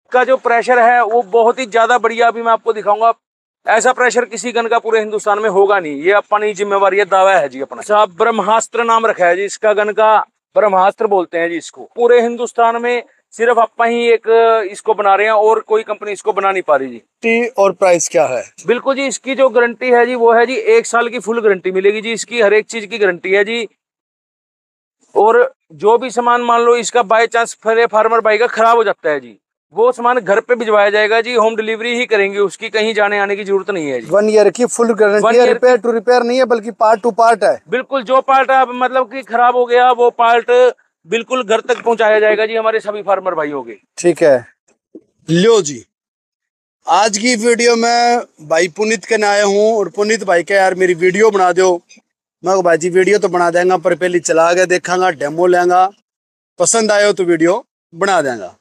का जो प्रेशर है वो बहुत ही ज्यादा बढ़िया, अभी मैं आपको दिखाऊंगा। ऐसा प्रेशर किसी गन का पूरे हिंदुस्तान में होगा नहीं, ये अपनी जिम्मेवारी है, दावा है जी अपना। साहब ब्रह्मास्त्र नाम रखा है जी इसका, गन का ब्रह्मास्त्र बोलते हैं जी इसको। पूरे हिंदुस्तान में सिर्फ अपना ही एक इसको बना रहे हैं और कोई कंपनी इसको बना नहीं पा रही जी। और प्राइस क्या है? बिल्कुल जी, इसकी जो गारंटी है जी वो है जी 1 साल की फुल गारंटी मिलेगी जी, इसकी हर एक चीज की गारंटी है जी। और जो भी सामान मान लो इसका बाय चांस फार्मर भाई का खराब हो जाता है जी, वो सामान घर पे भिजवाया जाएगा जी, होम डिलीवरी ही करेंगे उसकी, कहीं जाने आने की जरूरत नहीं है जी। 1 ईयर की फुल गारंटी है, रिपेयर टू रिपेयर नहीं है बल्कि पार्ट टू पार्ट है। बिल्कुल, जो पार्ट आप मतलब कि खराब हो गया वो पार्ट बिल्कुल घर तक पहुंचाया जाएगा जी हमारे सभी फार्मर भाइयों के। ठीक है। लो जी, आज की वीडियो में भाई पुनीत के आया हूँ और पुनीत भाई के यार मेरी वीडियो बना दो। मैं भाई जी वीडियो तो बना देंगे, पर पहले चला के देखांगा, डेमो लेंगा, पसंद आयो तो वीडियो बना देंगा।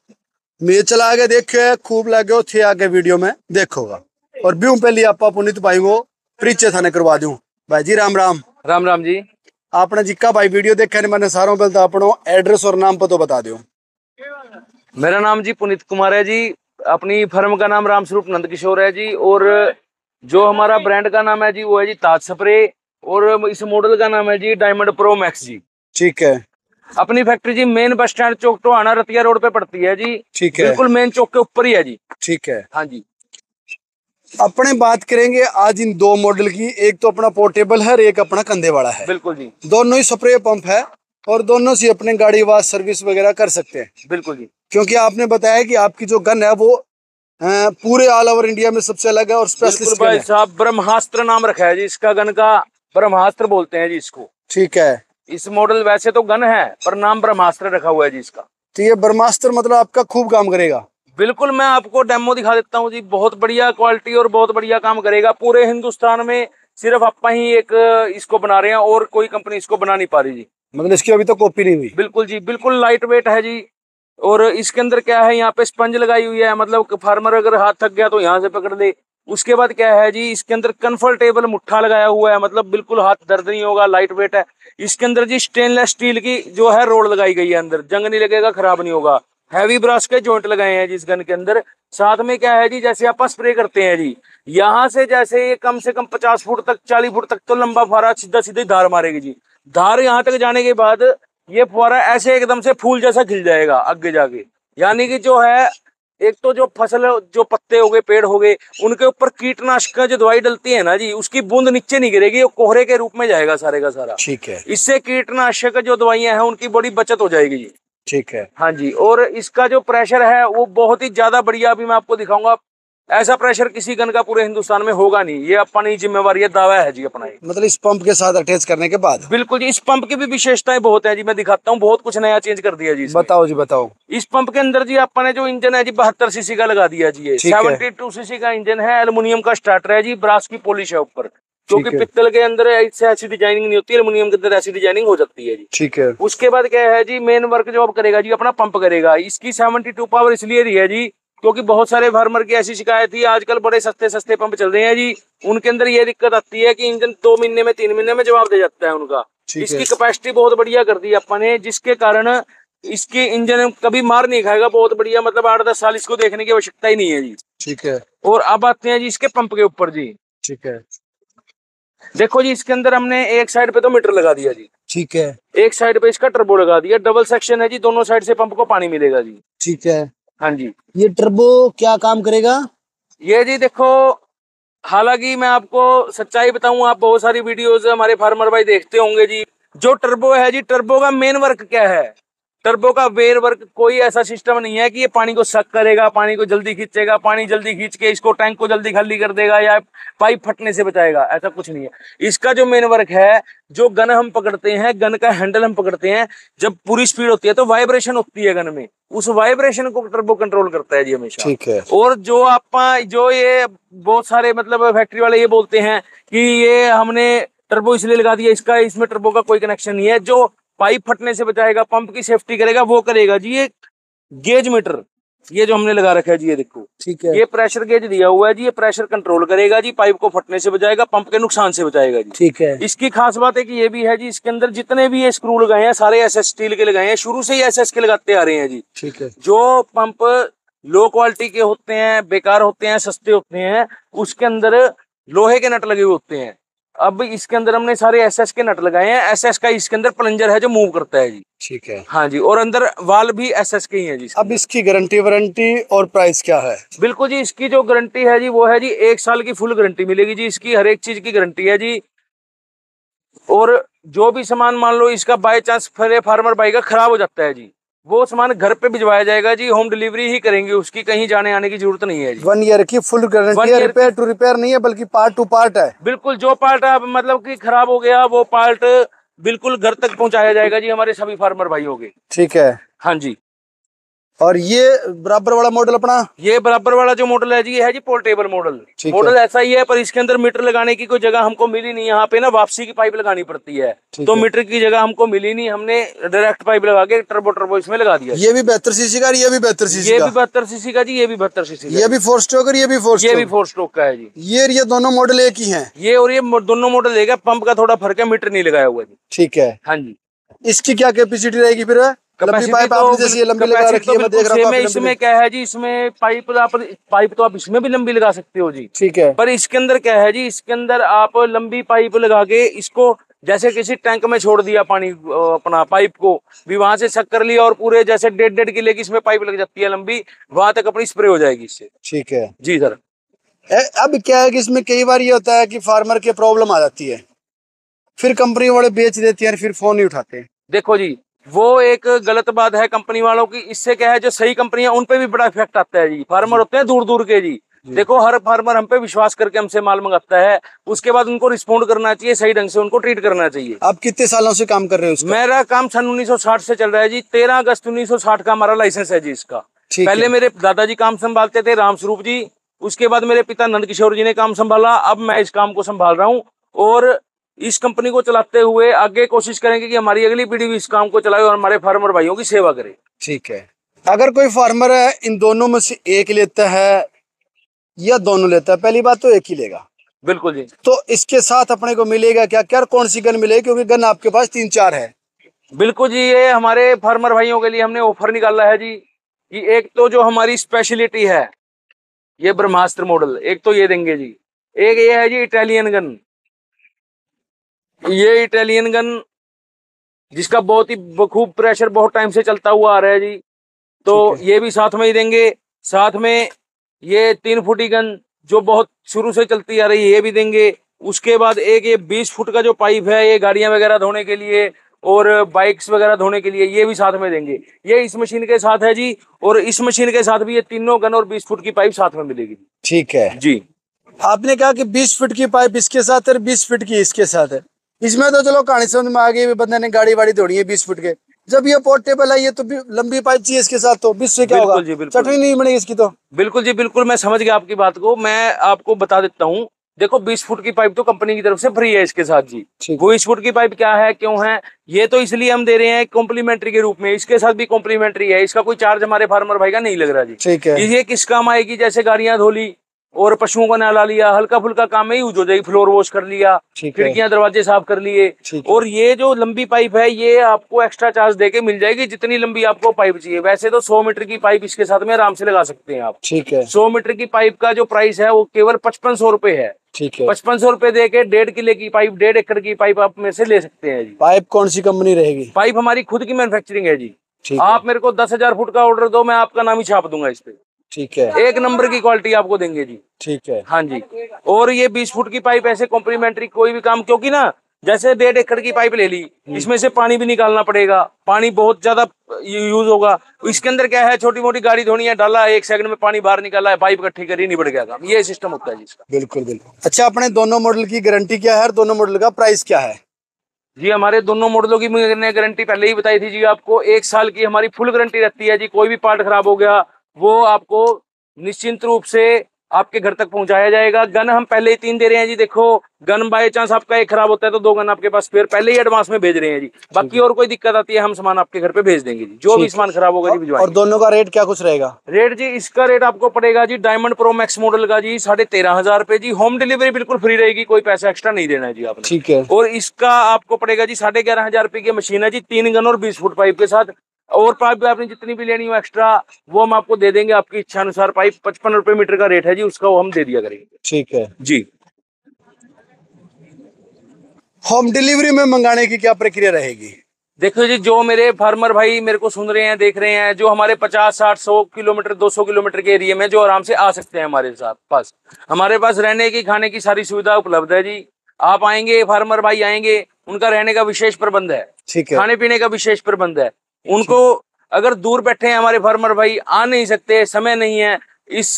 मैं चला के देखे खूब लगे थे, आगे वीडियो में देखोगा। और ब्यू पहले आप पुनीत भाई को परिचय थाने करवा दूं। भाई जी राम राम। राम राम जी। आपने जिक्का भाई वीडियो देखा नहीं, मैंने सारों पहले तो अपनो एड्रेस और नाम पता बता दो। मेरा नाम जी पुनीत कुमार है जी, अपनी फर्म का नाम रामस्वरूप नंद किशोर है जी, और जो हमारा ब्रांड का नाम है जी वो है जी ताज स्प्रे, और इस मॉडल का नाम है जी डायमंड प्रो मैक्स जी। ठीक है। अपनी फैक्ट्री जी मेन बस स्टैंड चौक टोहाना रतिया रोड पे पड़ती है जी। ठीक है। बिल्कुल मेन चौक के ऊपर ही है जी। ठीक है। हाँ जी। अपने बात करेंगे आज इन 2 मॉडल की, एक तो अपना पोर्टेबल है और एक अपना कंधे वाला है। बिल्कुल जी। दोनों ही स्प्रे पंप है और दोनों से अपने गाड़ी वाश सर्विस वगैरह कर सकते हैं। बिल्कुल जी। क्योंकि आपने बताया कि आपकी जो गन है वो पूरे ऑल ओवर इंडिया में सबसे अलग है और स्पेशलिस्ट भाई साहब ब्रह्मास्त्र नाम रखा है जी इसका, गन का ब्रह्मास्त्र बोलते हैं जी इसको। ठीक है। इस मॉडल वैसे तो गन है पर नाम ब्रह्मास्त्र रखा हुआ है जी इसका। तो ये ब्रह्मास्त्र मतलब आपका खूब काम करेगा। बिल्कुल, मैं आपको डेमो दिखा देता हूँ जी, बहुत बढ़िया क्वालिटी और बहुत बढ़िया काम करेगा। पूरे हिंदुस्तान में सिर्फ अपना ही एक इसको बना रहे हैं और कोई कंपनी इसको बना नहीं पा रही जी। मतलब इसकी अभी तक कॉपी नहीं हुई। बिल्कुल जी, बिल्कुल लाइट वेट है जी। और इसके अंदर क्या है, यहाँ पे स्पंज लगाई हुई है, मतलब फार्मर अगर हाथ थक गया तो यहाँ से पकड़ ले। उसके बाद क्या है जी, इसके अंदर कंफर्टेबल मुट्ठा लगाया हुआ है, मतलब बिल्कुल हाथ दर्द नहीं होगा, लाइट वेट है। इसके अंदर जी स्टेनलेस स्टील की जो है रोड लगाई गई है, अंदर जंग नहीं लगेगा, खराब नहीं होगा। हैवी ब्रश के जॉइंट लगाए हैं जी इस गन के अंदर। साथ में क्या है जी, जैसे आप स्प्रे करते हैं जी, यहाँ से जैसे ये कम से कम 50 फुट तक 40 फुट तक तो लंबा फुहारा सीधा सीधे धार मारेगी जी। धार यहाँ तक जाने के बाद ये फुहारा ऐसे एकदम से फूल जैसा खिल जाएगा आगे जाके। यानी कि जो है, एक तो जो फसल जो पत्ते हो गए, पेड़ हो गए, उनके ऊपर कीटनाशक जो दवाई डलती है ना जी, उसकी बूंद नीचे नहीं गिरेगी, वो कोहरे के रूप में जाएगा सारे का सारा। ठीक है। इससे कीटनाशक जो दवाइयां हैं उनकी बड़ी बचत हो जाएगी जी। ठीक है। हाँ जी। और इसका जो प्रेशर है वो बहुत ही ज्यादा बढ़िया, अभी मैं आपको दिखाऊंगा। ऐसा प्रेशर किसी गन का पूरे हिंदुस्तान में होगा नहीं, ये अपनी जिम्मेवारी है, दावा है जी अपना। मतलब इस पंप के साथ अटैच करने के बाद। बिल्कुल जी। इस पंप की भी विशेषताएं बहुत है जी, मैं दिखाता हूँ, बहुत कुछ नया चेंज कर दिया जी इसमें। बताओ जी बताओ। इस पंप के अंदर जी अपने जो इंजन है जी 72 सीसी का लगा दिया जी। ये 72 सीसी का इंजन है, एल्युमिनियम का स्टार्टर है जी, ब्रास की पॉलिश है ऊपर, क्योंकि पित्तल के अंदर ऐसी डिजाइनिंग नहीं होती, एल्युमिनियम के अंदर ऐसी डिजाइनिंग हो जाती है जी। ठीक है। उसके बाद क्या है जी, मेन वर्क जो अब करेगा जी अपना पंप करेगा। इसकी 72 पावर इसलिए रही है जी क्योंकि बहुत सारे फार्मर की ऐसी शिकायत थी, आजकल बड़े सस्ते सस्ते पंप चल रहे हैं जी, उनके अंदर ये दिक्कत आती है कि इंजन 2 महीने में 3 महीने में जवाब दे जाता है उनका। इसकी कैपेसिटी बहुत बढ़िया कर दी अपने, जिसके कारण इसके इंजन कभी मार नहीं खाएगा, बहुत बढ़िया, मतलब 8-10 साल इसको देखने की आवश्यकता ही नहीं है जी। ठीक है। और अब आते हैं जी इसके पंप के ऊपर जी। ठीक है। देखो जी, इसके अंदर हमने एक साइड पे तो मीटर लगा दिया जी। ठीक है। एक साइड पे इसका टर्बो लगा दिया, डबल सेक्शन है जी, दोनों साइड से पंप को पानी मिलेगा जी। ठीक है। हाँ जी। ये टर्बो क्या काम करेगा? ये जी देखो, हालांकि मैं आपको सच्चाई बताऊं, आप बहुत सारी वीडियोस हमारे फार्मर भाई देखते होंगे जी। जो टर्बो है जी, टर्बो का मेन वर्क क्या है? टर्बो का वेर वर्क कोई ऐसा सिस्टम नहीं है कि ये पानी को सक करेगा, पानी को जल्दी खींचेगा, पानी जल्दी खींच के इसको टैंक को जल्दी खाली कर देगा या पाइप फटने से बचाएगा, ऐसा कुछ नहीं है। इसका जो मेन वर्क है, जो गन हम पकड़ते हैं, गन का हैंडल हम पकड़ते हैं, जब पूरी स्पीड होती है तो वाइब्रेशन होती है गन में, उस वाइब्रेशन को टर्बो कंट्रोल करता है जी हमेशा। ठीक है। और जो ये बहुत सारे मतलब फैक्ट्री वाले ये बोलते हैं कि ये हमने टर्बो इसलिए लगा दिया, इसमें टर्बो का कोई कनेक्शन नहीं है। जो पाइप फटने से बचाएगा, पंप की सेफ्टी करेगा, वो करेगा जी ये गेज मीटर, ये जो हमने लगा रखा है जी, ये देखो। ठीक है। ये प्रेशर गेज दिया हुआ है जी, ये प्रेशर कंट्रोल करेगा जी, पाइप को फटने से बचाएगा, पंप के नुकसान से बचाएगा जी। ठीक है। इसकी खास बात है कि ये भी है जी, इसके अंदर जितने भी ये स्क्रू लगाए हैं सारे एसएस स्टील के लगाए हैं, शुरू से ही एसएस के लगाते आ रहे हैं जी। ठीक है। जो पंप लो क्वालिटी के होते हैं, बेकार होते हैं, सस्ते होते हैं, उसके अंदर लोहे के नट लगे हुए होते हैं। अब इसके अंदर हमने सारे एसएस के नट लगाए हैं। एसएस का इसके अंदर प्लंजर है जो मूव करता है जी। ठीक है। हाँ जी, और अंदर वाल भी एसएस के ही है जी। अब इसकी गारंटी वारंटी और प्राइस क्या है? बिल्कुल जी, इसकी जो गारंटी है जी वो है जी 1 साल की फुल गारंटी मिलेगी जी। इसकी हर एक चीज की गारंटी है जी। और जो भी सामान मान लो इसका बाय चांस फार्मर भाई का खराब हो जाता है जी, वो सामान घर पे भिजवाया जाएगा जी। होम डिलीवरी ही करेंगे, उसकी कहीं जाने आने की जरूरत नहीं है जी। 1 ईयर की फुल गारंटी है, रिपेयर टू रिपेयर नहीं है बल्कि पार्ट टू पार्ट है। बिल्कुल, जो पार्ट मतलब कि खराब हो गया वो पार्ट बिल्कुल घर तक पहुंचाया जाएगा जी हमारे सभी फार्मर भाइयों के। ठीक है। हाँ जी। और ये बराबर वाला मॉडल अपना, ये बराबर वाला जो मॉडल है जी, ये है जी पोर्टेबल मॉडल। मॉडल ऐसा ही है, पर इसके अंदर मीटर लगाने की कोई जगह हमको मिली नहीं। यहाँ पे ना वापसी की पाइप लगानी पड़ती है, तो मीटर की जगह हमको मिली नहीं। हमने डायरेक्ट पाइप लगा के टर्बो इसमें लगा दिया। ये भी 72 सीसी का, ये भी 72 सीसी का, ये भी 72 सीसी का जी, ये भी 72 सीसी का। ये भी 4 स्ट्रोक और ये भी 4 स्ट्रोक। ये भी 4 स्ट्रोक का है जी। ये दोनों मॉडल एक ही हैं। ये और ये दोनों मॉडल एक है, पंप का थोड़ा फर्क है, मीटर नहीं लगाया हुआ जी। ठीक है। हाँ जी। इसकी क्या कैपेसिटी रहेगी फिर? लंबी पाइप आपने जैसे ये लंबी लगा रखी है, मैं देख रहा हूं। इसमें क्या है जी, इसमें पाइप तो आप इसमें भी लंबी लगा सकते हो जी। ठीक है। पर इसके अंदर क्या है जी, इसके अंदर आप लंबी पाइप लगा के इसको जैसे किसी टैंक में छोड़ दिया पानी, अपना पाइप को भी वहां से सक कर लिया और पूरे जैसे 1.5 किले की इसमें पाइप लग जाती है लंबी, वहां तक अपनी स्प्रे हो जाएगी इससे। ठीक है जी सर। अब क्या है कि इसमें कई बार ये होता है कि फार्मर के प्रॉब्लम आ जाती है, फिर कंपनी वाले बेच देती है, फिर फोन नहीं उठाते। देखो जी, वो एक गलत बात है कंपनी वालों की। इससे क्या है, जो सही कंपनी है उन पे भी बड़ा इफेक्ट आता है जी। फार्मर होते हैं दूर दूर के जी। देखो, हर फार्मर हम पे विश्वास करके हमसे माल मंगाता है, उसके बाद उनको रिस्पॉन्ड करना चाहिए, सही ढंग से उनको ट्रीट करना चाहिए। आप कितने सालों से काम कर रहे हो? मेरा काम सन 1960 से चल रहा है जी। 13 अगस्त 1960 का हमारा लाइसेंस है जी इसका। पहले मेरे दादाजी काम संभालते थे, रामस्वरूप जी। उसके बाद मेरे पिता नंद किशोर जी ने काम संभाला। अब मैं इस काम को संभाल रहा हूँ और इस कंपनी को चलाते हुए आगे कोशिश करेंगे कि हमारी अगली पीढ़ी भी इस काम को चलाए और हमारे फार्मर भाइयों की सेवा करे। ठीक है। अगर कोई फार्मर है इन दोनों में से एक लेता है या दोनों लेता है, पहली बात तो एक ही लेगा। बिल्कुल जी। तो इसके साथ अपने को मिलेगा क्या क्या, कौन सी गन मिलेगी? क्योंकि गन आपके पास 3-4 है। बिल्कुल जी, ये हमारे फार्मर भाइयों के लिए हमने ऑफर निकाला है जी कि एक तो जो हमारी स्पेशलिटी है ये ब्रह्मास्त्र मॉडल, एक तो ये देंगे जी। एक ये है जी इटालियन गन। ये इटालियन गन जिसका बहुत ही खूब प्रेशर बहुत टाइम से चलता हुआ आ रहा है जी, तो ये भी साथ में ही देंगे। साथ में ये 3 फुटी गन जो बहुत शुरू से चलती आ रही है, ये भी देंगे। उसके बाद एक ये 20 फुट का जो पाइप है, ये गाड़ियां वगैरह धोने के लिए और बाइक्स वगैरह धोने के लिए, ये भी साथ में देंगे। ये इस मशीन के साथ है जी, और इस मशीन के साथ भी ये तीनों गन और 20 फुट की पाइप साथ में मिलेगी। ठीक है जी। आपने कहा कि 20 फुट की पाइप इसके साथ और 20 फुट की इसके साथ है। इसमें तो चलो कहानी समझ में आ गई, बंदे ने गाड़ी वाड़ी दौड़ी है 20 फुट के। जब ये पोर्टेबल है, ये तो लंबी पाइप चाहिए इसके साथ, तो 20 से क्या होगा? चटनी नहीं बनेगी इसकी तो। बिल्कुल जी बिल्कुल, मैं समझ गया आपकी बात को। मैं आपको बता देता हूँ। देखो, 20 फुट की पाइप तो कंपनी की तरफ से फ्री है इसके साथ जी। 20 फुट की पाइप क्या है, क्यों है, ये तो इसलिए हम दे रहे हैं कॉम्प्लीमेंट्री के रूप में। इसके साथ भी कॉम्प्लीमेंट्री है, इसका कोई चार्ज हमारे फार्मर भाई का नहीं लग रहा जी। ठीक है। ये किस काम आएगी, जैसे गाड़ियां धो ली और पशुओं का नहला लिया, हल्का फुल्का काम में यूज हो जाएगी। फ्लोर वॉश कर लिया, खिड़कियां दरवाजे साफ कर लिए। और ये जो लंबी पाइप है, ये आपको एक्स्ट्रा चार्ज देके मिल जाएगी, जितनी लंबी आपको पाइप चाहिए। वैसे तो 100 मीटर की पाइप इसके साथ में आराम से लगा सकते हैं आप। ठीक है। 100 मीटर की पाइप का जो प्राइस है वो केवल 5500 रुपए है। ठीक है। 5500 रुपए दे के 1.5 किले की पाइप, 1.5 एकड़ की पाइप आप में से ले सकते हैं जी। पाइप कौन सी कंपनी रहेगी? पाइप हमारी खुद की मैन्युफैक्चरिंग है जी। आप मेरे को 10,000 फुट का ऑर्डर दो, मैं आपका नाम ही छाप दूंगा इस पे। ठीक है। 1 नंबर की क्वालिटी आपको देंगे जी। ठीक है। हाँ जी। और ये 20 फुट की पाइप ऐसे कॉम्प्लीमेंट्री कोई भी काम, क्योंकि ना जैसे 1.5 एकड़ की पाइप ले ली, इसमें से पानी भी निकालना पड़ेगा, पानी बहुत ज्यादा यूज होगा। इसके अंदर क्या है, छोटी मोटी गाड़ी धोनी है, डाला 1 सेकंड में पानी बाहर निकाला है, पाइप इकट्ठी करी, निबट गया काम। ये सिस्टम होता है जिसका। बिल्कुल बिल्कुल। अच्छा, अपने दोनों मॉडल की गारंटी क्या है, दोनों मॉडल का प्राइस क्या है? जी, हमारे दोनों मॉडलों की मैंने गारंटी पहले ही बताई थी जी आपको। 1 साल की हमारी फुल गारंटी रहती है जी। कोई भी पार्ट खराब हो गया वो आपको निश्चिंत रूप से आपके घर तक पहुंचाया जाएगा। गन हम पहले ही 3 दे रहे हैं जी। देखो, गन बाय चांस आपका एक खराब होता है तो 2 गन आपके पास स्पेयर पहले ही एडवांस में भेज रहे हैं जी। बाकी और कोई दिक्कत आती है, हम सामान आपके घर पे भेज देंगे जी। जो भी सामान खराब होगा जी भिजवाएंगे। और दोनों का रेट क्या कुछ रहेगा? रेट जी, इसका रेट आपको पड़ेगा जी डायमंड प्रो मैक्स मॉडल का जी 13,500 रुपए जी। होम डिलीवरी बिल्कुल फ्री रहेगी, कोई पैसा एक्स्ट्रा नहीं देना है जी आपने। ठीक है। और इसका आपको पड़ेगा जी 11,500 रुपए की मशीन है जी, 3 गन और 20 फुट पाइप के साथ। और पाइप भी आपने जितनी भी लेनी हो एक्स्ट्रा वो हम आपको दे देंगे, आपकी इच्छा अनुसार। पाइप 55 रुपए मीटर का रेट है जी उसका, वो हम दे दिया करेंगे। ठीक है जी। होम डिलीवरी में मंगाने की क्या प्रक्रिया रहेगी? देखो जी, जो मेरे फार्मर भाई मेरे को सुन रहे हैं, देख रहे हैं, जो हमारे 50, 60, 100 किलोमीटर, 200 किलोमीटर के एरिया में जो आराम से आ सकते हैं हमारे साथ पास, हमारे पास रहने की, खाने की सारी सुविधा उपलब्ध है जी। आप आएंगे, फार्मर भाई आएंगे, उनका रहने का विशेष प्रबंध है, ठीक है। खाने पीने का विशेष प्रबंध है। उनको अगर दूर बैठे हैं हमारे फार्मर भाई, आ नहीं सकते, समय नहीं है, इस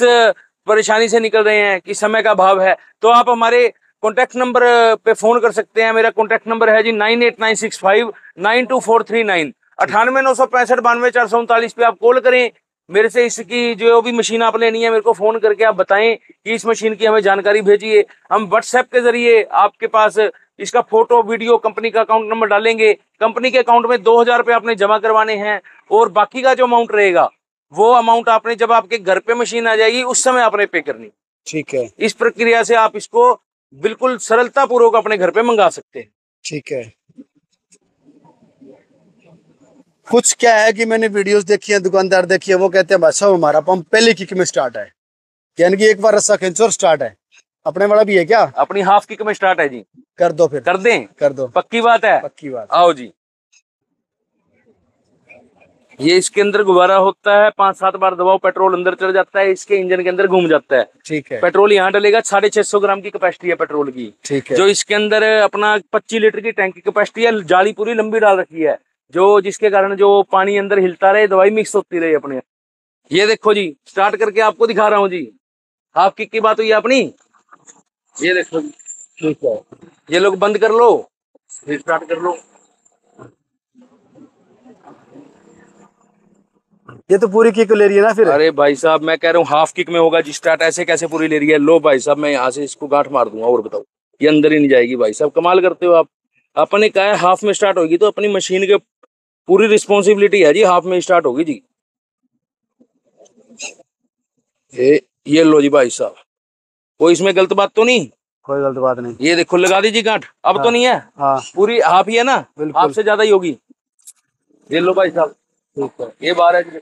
परेशानी से निकल रहे हैं कि समय का अभाव है, तो आप हमारे कॉन्टैक्ट नंबर पे फोन कर सकते हैं। मेरा कॉन्टैक्ट नंबर है जी 9896592439, 9896592439 पे आप कॉल करें। मेरे से इसकी जो भी मशीन आप लेनी है मेरे को फोन करके आप बताएं कि इस मशीन की हमें जानकारी भेजिए। हम व्हाट्सएप के जरिए आपके पास इसका फोटो वीडियो, कंपनी का अकाउंट नंबर डालेंगे। कंपनी के अकाउंट में 2000 रुपये आपने जमा करवाने हैं और बाकी का जो अमाउंट रहेगा वो अमाउंट आपने जब आपके घर पे मशीन आ जाएगी उस समय आपने पे करनी। ठीक है। इस प्रक्रिया से आप इसको बिल्कुल सरलता पूर्वक अपने घर पे मंगा सकते हैं। ठीक है। कुछ क्या है कि मैंने वीडियोस देखी है, दुकानदार देखी है, वो कहते हैं भाई साहब हमारा पंप पहले किक में स्टार्ट है, यानी कि एक बार रस्सा खींचो और स्टार्ट है। अपने वाला भी है क्या? अपनी हाफ किक में स्टार्ट है जी। कर दो फिर। कर दें? कर दो। पक्की बात है? पक्की बात। आओ जी। ये इसके अंदर गुब्बारा होता है, 5-7 बार दबाओ, पेट्रोल अंदर चढ़ जाता है, इसके इंजन के अंदर घूम जाता है। ठीक है। पेट्रोल यहाँ डलेगा, 650 ग्राम की कैपेसिटी है पेट्रोल की। ठीक है। जो इसके अंदर अपना 25 लीटर की टैंक की कैपेसिटी है, जाली पूरी लंबी डाल रखी है, जो जिसके कारण जो पानी अंदर हिलता रहे, दवाई मिक्स होती रहे अपने। ये देखो जी, स्टार्ट करके आपको दिखा रहा हूँ जी। हाफ किक की बात हुई अपनी, ये देखो जी। ठीक है, ये लोग बंद कर लो, फिर स्टार्ट कर लो। ये तो पूरी किक ले रही है ना फिर? अरे भाई साहब, मैं कह रहा हूँ हाफ किक में होगा जी स्टार्ट, ऐसे कैसे पूरी ले रही है? लो भाई साहब, मैं यहाँ से इसको गांठ मार दूंगा और बताओ, ये अंदर ही नहीं जाएगी। भाई साहब कमाल करते हो आप। अपने कहा है हाफ में स्टार्ट होगी, तो अपनी मशीन के पूरी रिस्पॉन्सिबिलिटी है जी, हाफ में स्टार्ट होगी जी। ये लो जी भाई साहब, कोई इसमें गलत बात तो नहीं? कोई गलत बात नहीं। ये देखो, लगा दीजिए गांठ। अब हाँ, तो नहीं है? हाँ, पूरी हाफ ही है ना? बिल्कुल। हाफ से ज्यादा ही होगी। ये लो भाई साहब, ठीक है, ये बाहर है जी।